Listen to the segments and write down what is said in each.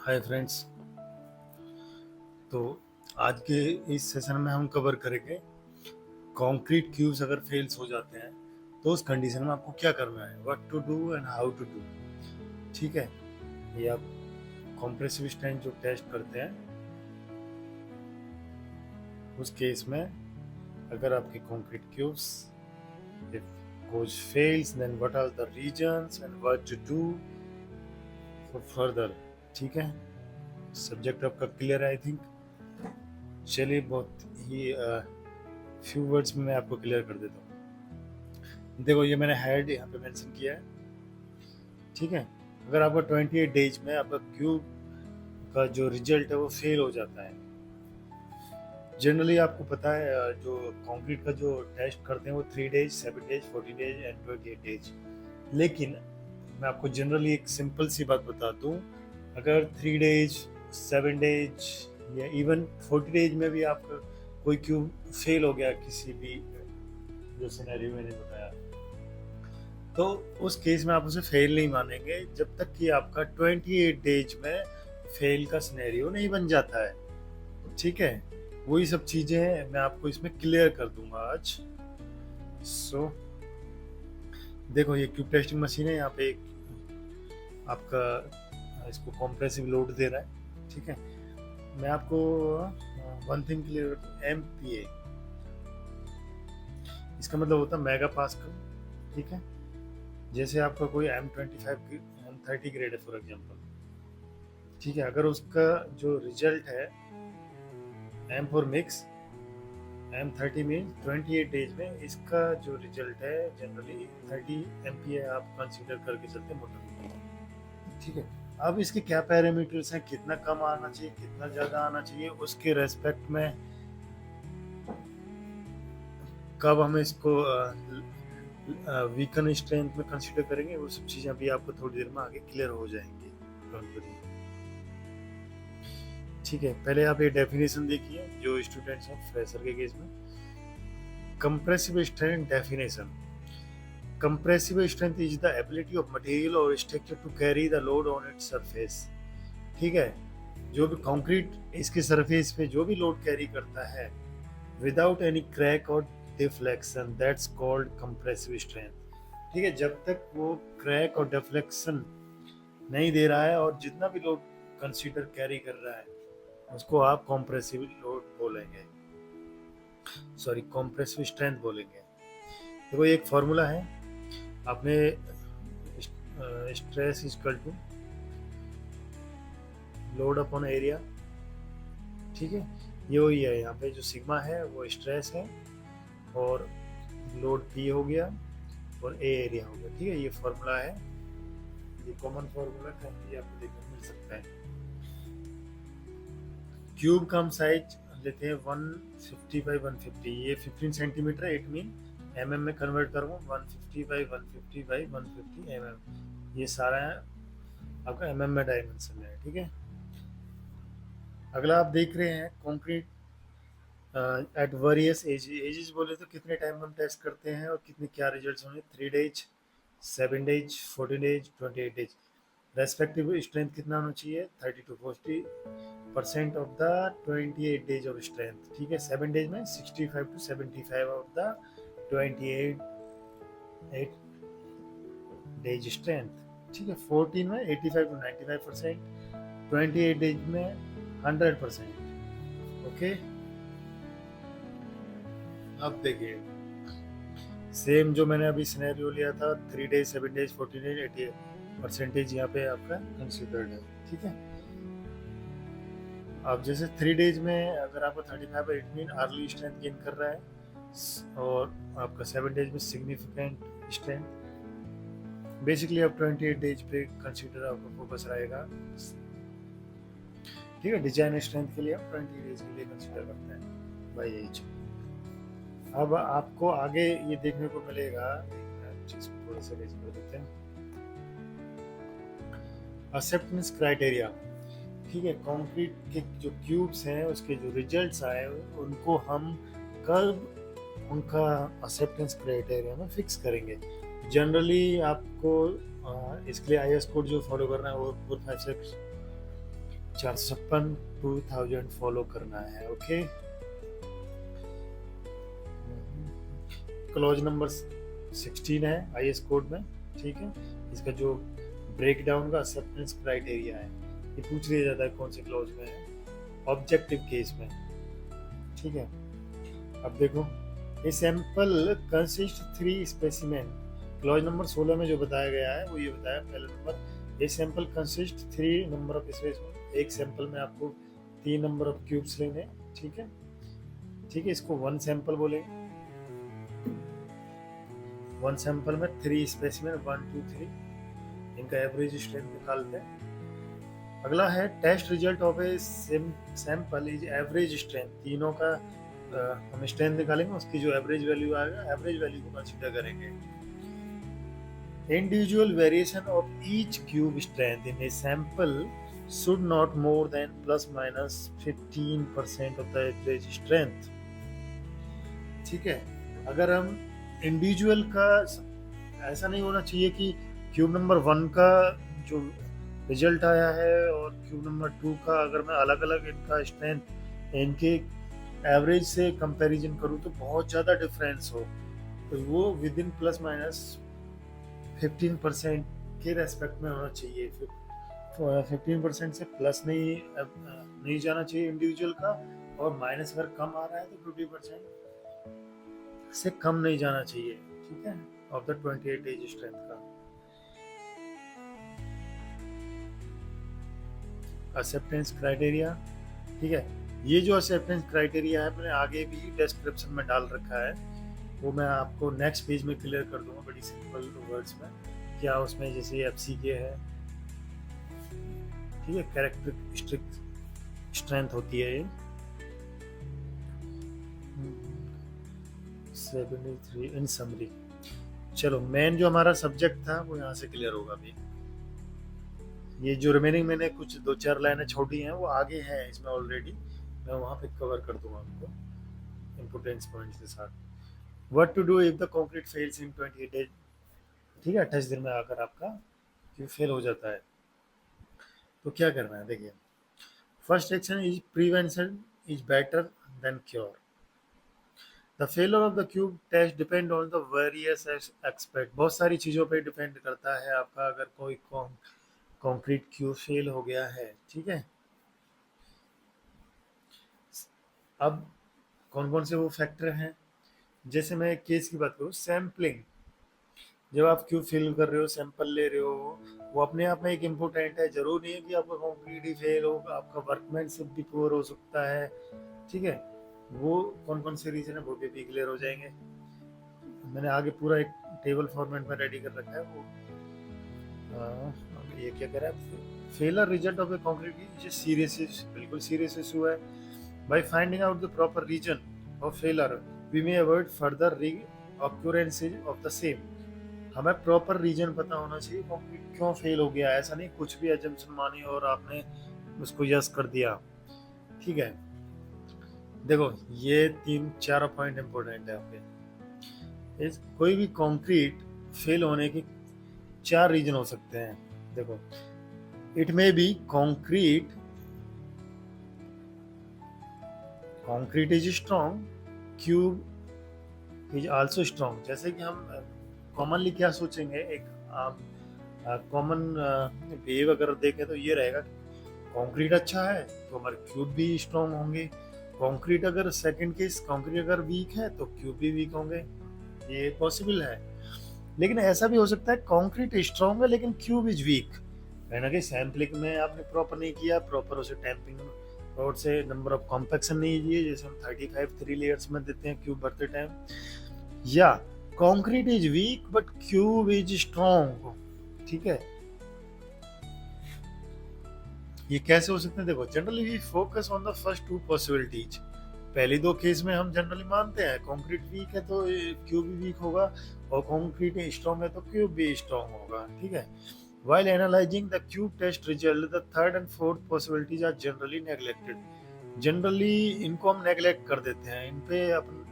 Hi friends. तो आज के इस सेशन में हम कवर करेंगे कंक्रीट क्यूब्स अगर फेल्स हो जाते हैं तो उस कंडीशन में आपको क्या करना है, what to do and how to do. ठीक है, ये आप कॉम्प्रेसिव स्ट्रेंथ जो टेस्ट करते हैं उस केस में अगर आपके concrete cubes if goes fails then what are the reasons and what to do for further. ठीक है, सब्जेक्ट आपका क्लियर है आई थिंक। चलिए बहुत ही फ्यू वर्ड्स में मैं आपको क्लियर कर देता हूँ। देखो, ये मैंने हेड यहाँ पे मेंशन किया है। ठीक है, अगर आपका 28 डेज में आपका क्यूब का जो रिजल्ट है वो फेल हो जाता है। जनरली आपको पता है जो कंक्रीट का जो टेस्ट करते हैं वो 3 days, 7 days, 14 days and 28 days. लेकिन मैं आपको जनरली एक सिंपल सी बात बता दूँ, अगर 3 डेज, 7 डेज या इवन 40 डेज में भी आपका कोई क्यूब फेल हो गया किसी भी जो सिनेरियो मैंने बताया, तो उस केस में आप उसे फेल नहीं मानेंगे जब तक कि आपका 28 डेज में फेल का सिनेरियो नहीं बन जाता है। ठीक है, वही सब चीजें हैं मैं आपको इसमें क्लियर कर दूंगा आज। देखो, ये क्यूब टेस्टिंग मशीन है। यहाँ पे आपका इसको कॉम्प्रेसिव लोड दे रहा है। ठीक है, मैं आपको वन थिंग क्लियर कर दूं, MPa इसका मतलब होता है मेगा पास्कल। ठीक है, जैसे आपका कोई M25 M30 ग्रेड है फॉर एग्जांपल। ठीक है, अगर उसका जो रिजल्ट है M for mix, M30 mean 28 days में इसका जो रिजल्ट है जनरली 30 MPa आप कंसीडर करके चलते हैं मोटर। ठीक है, अब इसके क्या पैरामीटर्स हैं, कितना कम आना चाहिए, कितना ज़्यादा आना चाहिए, उसके रेस्पेक्ट में कब हम इसको वीकन स्ट्रेंथ में कंसीडर करेंगे, वो सब चीज़ें अभी आपको थोड़ी देर में आगे क्लियर हो जाएंगी। ठीक है, पहले आप ये डेफिनेशन देखिए जो स्टूडेंट्स हैं फ्रेशर के केस में। Compressive strength definition: compressive strength is the ability of material or structure to carry the load on its surface। ठीक है, जो भी कंक्रीट इसके सरफेस पे जो भी लोड कैरी करता है विदाउट एनी क्रैक और deflection, that's called compressive strength. ठीक है, जब तक वो क्रैक और डिफ्लेक्शन नहीं दे रहा है और जितना भी लोड कंसीडर कैरी कर रहा है उसको आप कंप्रेसिव लोड बोलेंगे, सॉरी कंप्रेसिव स्ट्रेंथ बोलेंगे। देखो, एक फॉर्मूला है, आपने stress equal to load upon area. ठीक है, ये वही है, यहाँ पे जो सिग्मा है वो स्ट्रेस है और लोड P हो गया और A एरिया हो गया। ठीक है, ये फॉर्मूला है, ये कॉमन फॉर्मूला कहीं भी आपको देखने मिल सकता है। क्यूब का हम साइज लेते हैं 150 बाई 150, ये 15 सेंटीमीटर है, इट मीन mm में कन्वर्ट करूँगा 150 बाई 150 बाई 150 mm। ये सारा आपका mm में डायमेंशन है। ठीक है, अगला आप देख रहे हैं कंक्रीट एट वेरियस एजेस। बोले तो कितने टाइम में हम टेस्ट करते हैं और कितने क्या रिजल्ट्स होंगे, 3 days, 7 days, 14 days, 28 days. Respective strength कितना होना चाहिए, 30 to 40% of the 28 days of strength. ठीक है, 7 डेज में 65 to 75 of the 28 days strength. ठीक है, 14 में 85 to 95%, 28 डेज में 100%। ओके, अब देखिए सेम जो मैंने अभी सिनेरियो लिया था, 3 डेज, 7 डेज, 14 डेज, 80% यहाँ पे आपका कंसिडर्ड है। ठीक है, अब जैसे 3 डेज में अगर आपका 35 है, it mean early strength gain कर रहा है, और आपका 7 डेज में सिग्निफिकेंट स्ट्रेंथ। बेसिकली अब 28 डेज पे कंसीडर आपका फोकस रहेगा। ठीक है, डिजाइन स्ट्रेंथ के लिए हम 20 डेज के लिए कंसीडर करते हैं बाई एज। अब आपको आगे ये देखने को मिलेगा, थोड़ा सा रेज कर देते हैं, एक्सेप्टेंस क्राइटेरिया। ठीक है, कंक्रीट के जो क्यूब्स हैं उसके जो रिजल्ट्स आए उनको हम कब उनका एक्सेप्टेंस क्राइटेरिया में फिक्स करेंगे। जनरली आपको इसके लिए IS कोड जो फॉलो करना है वो 456 456 2000 फॉलो करना है। ओके, क्लॉज नंबर 16 है आईएस कोड में। ठीक है, इसका जो ब्रेक डाउन का एक्सेप्टेंस क्राइटेरिया है, ये पूछ लिया जाता है कौन से क्लॉज में है, ऑब्जेक्टिव केस में। ठीक है, अब देखो, ये sample consist 3 specimen. Clause number 16 में जो बताया गया है वो ये बताया, पहला नंबर, ये sample consist 3 number of specimen. एक सैंपल में आपको 3 नंबर ऑफ क्यूब्स लेने। ठीक है, ठीक है, इसको 1 सैंपल बोलेंगे। 1 सैंपल में 3 स्पेसिमेन, 1 2 3, इनका एवरेज स्ट्रेंथ निकालते हैं। अगला है test result of a sample is average strength. तीनों का हम स्ट्रेंथ निकालेंगे, उसकी जो एवरेज वैल्यू आएगा, एवरेज वैल्यू को कंसीडर करेंगे। Individual variation of each cube strength in a sample should not more than ±15% of the average strength। ठीक है, अगर हम इंडिविजुअल का, ऐसा नहीं होना चाहिए कि क्यूब नंबर 1 का जो रिजल्ट आया है और क्यूब नंबर 2 का अगर मैं अलग अलग इनका स्ट्रेंथ इनके एवरेज से कंपैरिजन करूँ तो बहुत ज़्यादा डिफरेंस हो, तो वो विद इन ±15% के रेस्पेक्ट में होना चाहिए। 15% से प्लस नहीं जाना चाहिए इंडिविजुअल का, और माइनस अगर कम आ रहा है तो 50% से कम नहीं जाना चाहिए। ठीक है, ऑफ द 28 एज स्ट्रेंथ का। एक्सेप्टेंस क्राइटेरिया, ठीक है, ये जो एक्सेप्टेंस क्राइटेरिया है मैंने आगे भी डिस्क्रिप्शन में डाल रखा है, वो मैं आपको नेक्स्ट पेज में क्लियर कर दूंगा बड़ी सिंपल वर्ड्स में, क्या उसमें जैसे एफसीके है। ठीक है, कैरेक्टरिस्टिक स्ट्रेंथ होती है ये 73 इन समरी। चलो, मेन जो हमारा सब्जेक्ट था वो यहाँ से क्लियर होगा अभी। ये जो रिमेनिंग मैंने कुछ 2-4 लाइनें छोड़ी हैं वो आगे हैं इसमें ऑलरेडी, मैं वहाँ पे कवर कर दूंगा आपको इम्पोर्टेंस पॉइंट्स के साथ। What to do if the concrete fails in 28 days. ठीक है, 28 दिन में आकर आपका फेल हो जाता है तो क्या करना है, देखिए। First action is prevention is better than cure. The failure of the cube test depend on the various expect. बहुत सारी चीज़ों पे डिपेंड करता है आपका, अगर कोई कंक्रीट क्यूब फेल हो गया है। ठीक है, अब कौन कौन से वो फैक्टर हैं, जैसे मैं केस की बात करूँ, सैम्पलिंग। जब आप क्यूब फिल कर रहे हो, सैंपल ले रहे हो, वो अपने आप में एक इम्पोर्टेंट है। जरूर नहीं है कि आपका कंक्रीट ही फेल हो, आपका वर्कमैनशिप भी पुअर हो सकता है। ठीक है, वो कौन कौन से रीजन है वो भी क्लियर हो जाएंगे। मैंने आगे पूरा एक टेबल फॉर्मेट में रेडी कर रखा है वो। ये क्या कह रहा है, failure result of a concrete is serious, बिल्कुल सीरियस इशू है। By finding out the proper reason of failure we may avoid further reoccurrences of the same. हमें प्रॉपर रीजन पता होना चाहिए कंक्रीट क्यों फेल हो गया। ऐसा नहीं कुछ भी एजम्पशन मानी और आपने उसको यस कर दिया। ठीक है, देखो ये 3-4 पॉइंट इंपॉर्टेंट है आपके। कोई भी कंक्रीट फेल होने के 4 रीजन हो सकते हैं। देखो, it may be concrete is strong, cube is also strong. जैसे कि हम कॉमनली क्या सोचेंगे, एक कॉमन बिहेव अगर देखें तो ये रहेगा, कंक्रीट अच्छा है तो हमारे क्यूब भी स्ट्रॉन्ग होंगे। कंक्रीट अगर सेकंड केस, कंक्रीट अगर वीक है तो क्यूब भी वीक होंगे, ये पॉसिबल है। लेकिन ऐसा भी हो सकता है कंक्रीट स्ट्रॉन्ग है लेकिन क्यूब इज वीक, कहीं ना कहीं सैम्पलिंग में आपने प्रॉपर नहीं किया, प्रॉपर उसे टैंपिंग रोड से नंबर ऑफ कॉम्पैक्शन नहीं दिए, जैसे हम 35 3 लेयर्स में देते हैं क्यूब भरते टाइम। या concrete is weak but cube is strong. ठीक है, ये कैसे हो सकते हैं, देखो generally we focus on the first 2 possibilities. पहली 2 केस में हम जनरली मानते हैं कंक्रीट वीक है तो क्यूब भी वीक होगा, और कंक्रीट स्ट्रॉन्ग है तो क्यूब भी स्ट्रॉन्ग होगा। ठीक है, while analyzing the cube test result the third and fourth possibilities are generally neglected। Generally इनको हम नेगलेक्ट कर देते हैं, इन पे अपन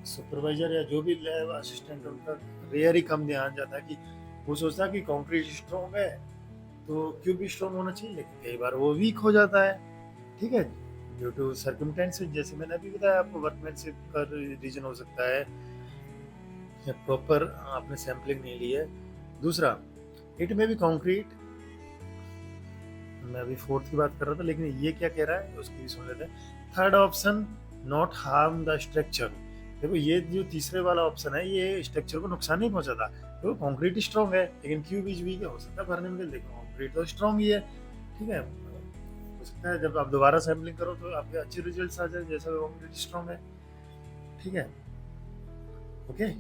सुपरवाइजर या जो भी लैब असिस्टेंट उनका रेयर ही कम ध्यान जाता है, कि वो सोचता है कि कंक्रीट स्ट्रॉन्ग है तो क्यूब भी स्ट्रॉन्ग होना चाहिए, लेकिन कई बार वो वीक हो जाता है। ठीक है, ड्यू टू सर्कमस्टेंसेस, जैसे मैंने अभी बताया आपको, वर्कमैनशिप का रीजन हो सकता है, या प्रॉपर आपने सैम्पलिंग नहीं ली है। दूसरा, इट में भी कंक्रीट, मैं अभी फोर्थ की बात कर रहा था, लेकिन ये क्या कह रहा है उसकी भी सुन लेते हैं। Third option, not harm the structure. देखो ये जो तीसरे वाला ऑप्शन है, ये स्ट्रक्चर को नुकसान नहीं पहुंचाता। तो कंक्रीट स्ट्रॉन्ग है, लेकिन क्यूब इज वीक है, हो सकता है भरने में। देखो कंक्रीट तो स्ट्रॉन्ग ही है, ठीक है, हो सकता है जब आप दोबारा सैम्पलिंग करो तो आपके अच्छे रिजल्ट्स आ जाए, जैसा कंक्रीट स्ट्रॉन्ग है। ठीक है, ओके।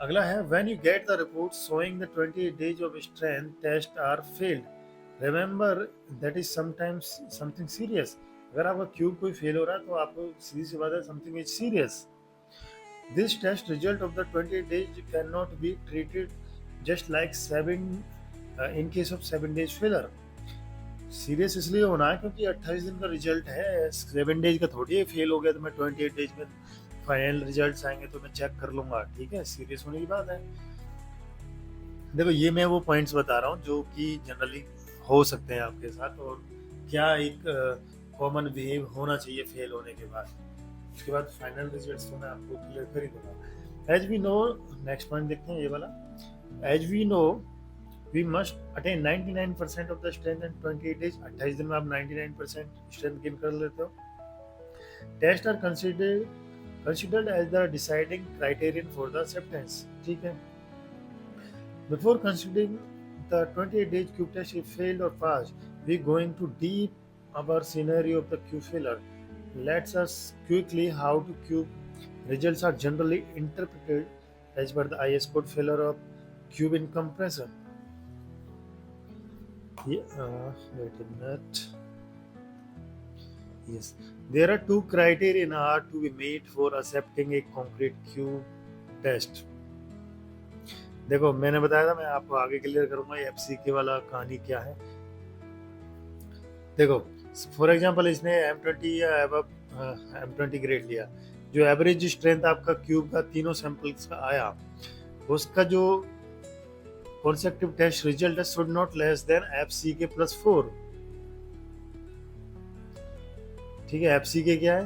अगला है, when you get the report showing the 28 days of strength test are failed, remember that is sometimes something serious. अगर आपका क्यूब कोई फेल हो रहा है तो आपको सीधी सी बात है, something is serious. This test result of the 28 days cannot be treated just like 7 in case of 7 days failure. Serious इसलिए होना है क्योंकि 28 दिन का रिजल्ट है, 7 डेज का थोड़ी है। फेल हो गया तो मैं 28 डेज में फाइनल रिजल्ट्स आएंगे तो मैं चेक कर लूंगा। ठीक है, सीरियस होने की बात है। देखो ये मैं वो पॉइंट्स बता रहा हूँ जो कि जनरली हो सकते हैं आपके साथ, और क्या एक कॉमन बिहेव होना चाहिए फेल होने के बाद। उसके बाद फाइनल रिजल्ट्स तो मैं आपको क्लियर कर ही दूंगा। As we know, next point देखते हैं ये वाला। As we know we must attain 99% of the strength in 28 days. 28 दिन में आप 99% स्ट्रेंथ गेन कर लेते हो। Test are considered as the deciding criterion for the acceptance. ठीक है, before considering the 28 days cube test if failed or passed, we going to deep our scenario of the cube failure. Let's us quickly how to cube results are generally interpreted as per the IS code failure of cube in compression. Wait a minute. Yes, there are two criteria are to be made for accepting a concrete cube test. देखो मैंने बताया था, मैं आपको आगे clear करूंगा ये एफसीके वाला कहानी क्या है। देखो फॉर एग्जांपल इसने M20 या M20 ग्रेड लिया, जो एवरेज स्ट्रेंथ आपका क्यूब का तीनों सैंपल्स का आया, उसका जो कॉन्सेप्टिव टेस्ट रिजल्ट है should not less than FCK +4। ठीक है, FCK क्या है,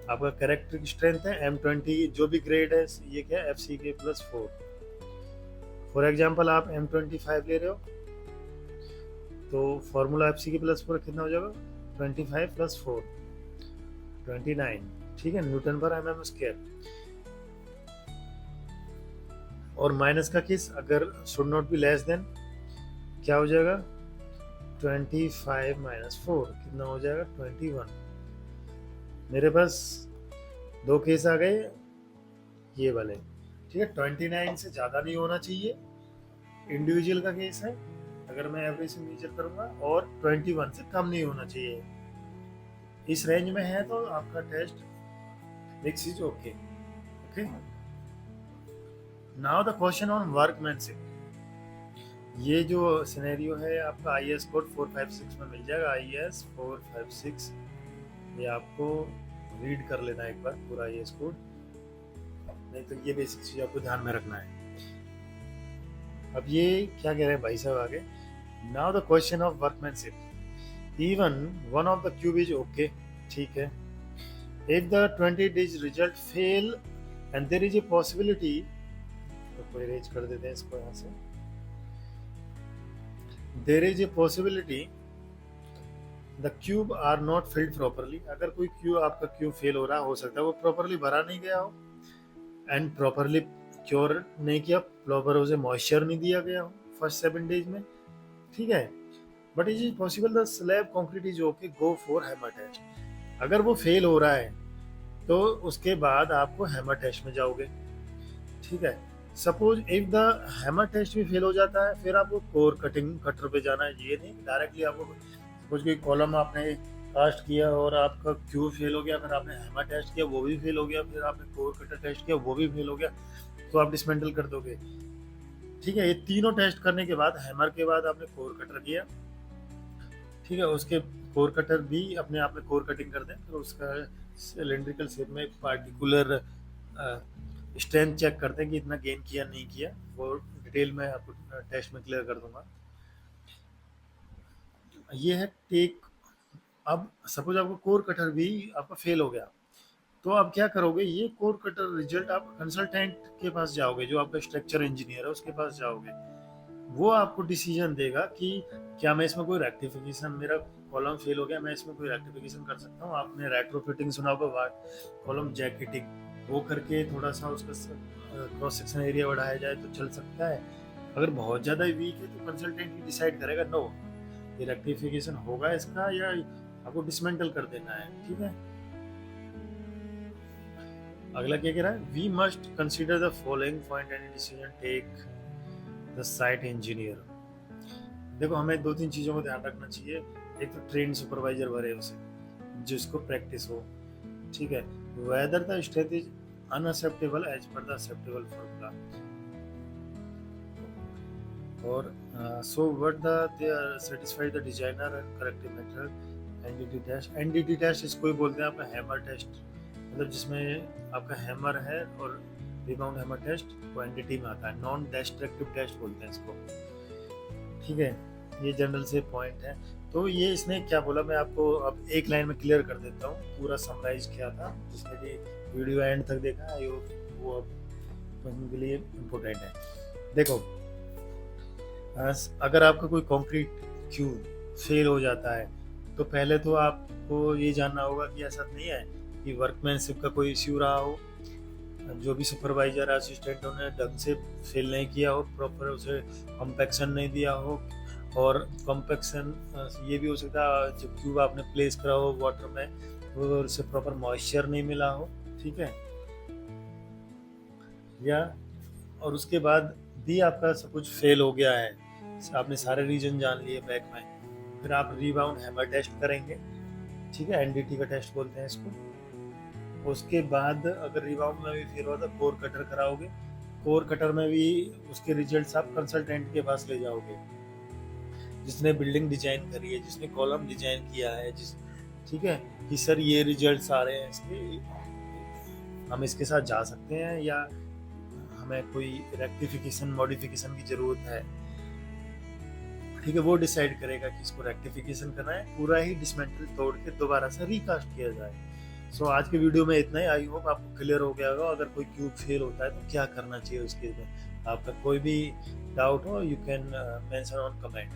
आपका कैरेक्टरिस्टिक स्ट्रेंथ है। M20 जो भी ग्रेड है ये क्या है, FCK +4। फॉर एग्जाम्पल आप M25 ले रहे हो तो फॉर्मूला FCK +4 कितना हो जाएगा, 25 + 4 29। ठीक है, न्यूटन पर mm स्क्वायर। और माइनस का केस, अगर should not be less than, क्या हो जाएगा, 25 - 4 कितना हो जाएगा, 21। मेरे पास दो केस आ गए ये वाले। ठीक है, 29 से ज़्यादा नहीं होना चाहिए, इंडिविजुअल का केस है अगर मैं एवरेज से मेजर करूंगा, और 21 से कम नहीं होना चाहिए। इस रेंज में है तो आपका test mix is okay. Okay, now the question on workmanship. ये जो सिनेरियो है आपका IS कोड 456 में मिल जाएगा, IS 456। ये आपको रीड कर लेना एक बार पूरा IS कोड, नहीं तो ये बेसिक चीज आपको ध्यान में रखना है। अब ये क्या कह रहे हैं भाई साहब आगे, now the question of workmanship. Even one of the cube is okay, ठीक है, if the 20 days result fail and there is a possibility, तो कोई रेज कर देते हैं इसको यहाँ से, there is a possibility the cube are not filled properly. अगर कोई क्यूब, आपका क्यूब फेल हो रहा हो सकता है वो प्रॉपरली भरा नहीं गया हो, एंड प्रॉपरली क्योर नहीं किया, प्रॉपर उसे मॉइस्चर नहीं दिया गया हो फर्स्ट 7 डेज में। ठीक है, but is is possible the slab concrete is okay, go for hammer test. अगर वो फेल हो रहा है तो उसके बाद आपको हैमर टेस्ट में जाओगे। ठीक है, suppose if the hammer test भी फेल हो जाता है, फिर आपको कोर कटिंग कटर पे जाना है। ये नहीं डायरेक्टली आपको कुछ कोई कॉलम आपने कास्ट किया और आपका क्यूब फेल हो गया, फिर आपने हैमर टेस्ट किया वो भी फेल हो गया, फिर आपने कोर कटर टेस्ट किया वो भी फेल हो गया, तो आप डिसमेंटल कर दोगे। ठीक है, ये तीनों टेस्ट करने के बाद, हैमर के बाद आपने कोर कटर किया, ठीक है, उसके कोर कटर भी अपने आप में कोर कटिंग कर दें, फिर उसका सिलेंड्रिकल शेप में एक पार्टिकुलर स्ट्रेंथ चेक करते हैं कि इतना गेन किया नहीं किया, वो डिटेल में आपको टेस्ट में क्लियर कर दूंगा। ये है टेक। अब सपोज आपका कोर कटर भी आपका फेल हो गया, तो आप क्या करोगे, ये कोर कटर रिजल्ट आप कंसल्टेंट के पास जाओगे, जो आपका स्ट्रक्चर इंजीनियर है उसके पास जाओगे। वो आपको डिसीजन देगा कि क्या मैं इसमें कोई रेक्टिफिकेशन, मेरा कॉलम फेल हो गया, मैं इसमें कोई रेक्टिफिकेशन कर सकता हूँ। आपने रेट्रोफिटिंग सुना होगा, कॉलम जैकेटिंग, वो करके थोड़ा सा उसका क्रॉस सेक्शन एरिया बढ़ाया जाए तो चल सकता है। अगर बहुत ज़्यादा वीक है तो कंसल्टेंट ही डिसाइड करेगा, नो ये रेक्टिफिकेशन होगा इसका, या आपको डिसमेंटल कर देना है। ठीक है, अगला क्या कह रहा है, we must consider the following point any decision take the site engineer. देखो हमें दो तीन चीज़ों को ध्यान रखना चाहिए। एक तो ट्रेन सुपरवाइजर भरे उसे, जिसको प्रैक्टिस हो। ठीक है, whether the straight is unacceptable as per the acceptable formula, और so what the they are satisfied the designer and corrective method. NDT test, NDT test इसको ही बोलते हैं आपका हैमर टेस्ट, मतलब जिसमें आपका हैमर है, और रिबाउंड हैमर टेस्ट वो एनडीटी में आता है। नॉन डिस्ट्रक्टिव टेस्ट बोलते हैं इसको। ठीक है, ये जनरल से पॉइंट है। तो ये इसने क्या बोला, मैं आपको अब एक लाइन में क्लियर कर देता हूँ, पूरा समराइज किया था। जिसने भी वीडियो एंड तक देखा आई होप वो अब पढ़ने के लिए इम्पोर्टेंट है। देखो अगर आपका कोई कंक्रीट क्यूब फेल हो जाता है, तो पहले तो आपको ये जानना होगा कि ऐसा नहीं है कि वर्कमैनशिप का कोई इश्यू रहा हो, जो भी सुपरवाइजर असिस्टेंट उन्होंने ढंग से फिल नहीं किया हो, प्रॉपर उसे कॉम्पैक्शन नहीं दिया हो। और कॉम्पैक्शन ये भी हो सकता है जब क्यूब आपने प्लेस करा हो वाटर में, तो उसे प्रॉपर मॉइस्चर नहीं मिला हो। ठीक है, या और उसके बाद भी आपका सब कुछ फेल हो गया है, आपने सारे रीजन जान लिए बैक में, फिर आप रीबाउंड हैमर टेस्ट करेंगे। ठीक है, एनडीटी का टेस्ट बोलते हैं इसको। उसके बाद अगर रिबाउंड में भी फेल हुआ तो कोर कटर कराओगे। कोर कटर में भी उसके रिजल्ट्स आप कंसल्टेंट के पास ले जाओगे, जिसने बिल्डिंग डिजाइन करी है, जिसने कॉलम डिजाइन किया है, जिस ठीक है कि सर ये रिजल्ट्स आ रहे हैं इसके, हम इसके साथ जा सकते हैं या हमें कोई रेक्टिफिकेशन मॉडिफिकेशन की जरूरत है। ठीक है, वो डिसाइड करेगा कि इसको रेक्टिफिकेशन करना है, पूरा ही डिसमेंटल तोड़ के दोबारा से रिकास्ट किया जाए। सो आज के वीडियो में इतना ही। आई होप आपको क्लियर हो गया होगा। अगर कोई क्यूब फेल होता है तो क्या करना चाहिए उसके लिए, आपका कोई भी डाउट हो you can mention on comment.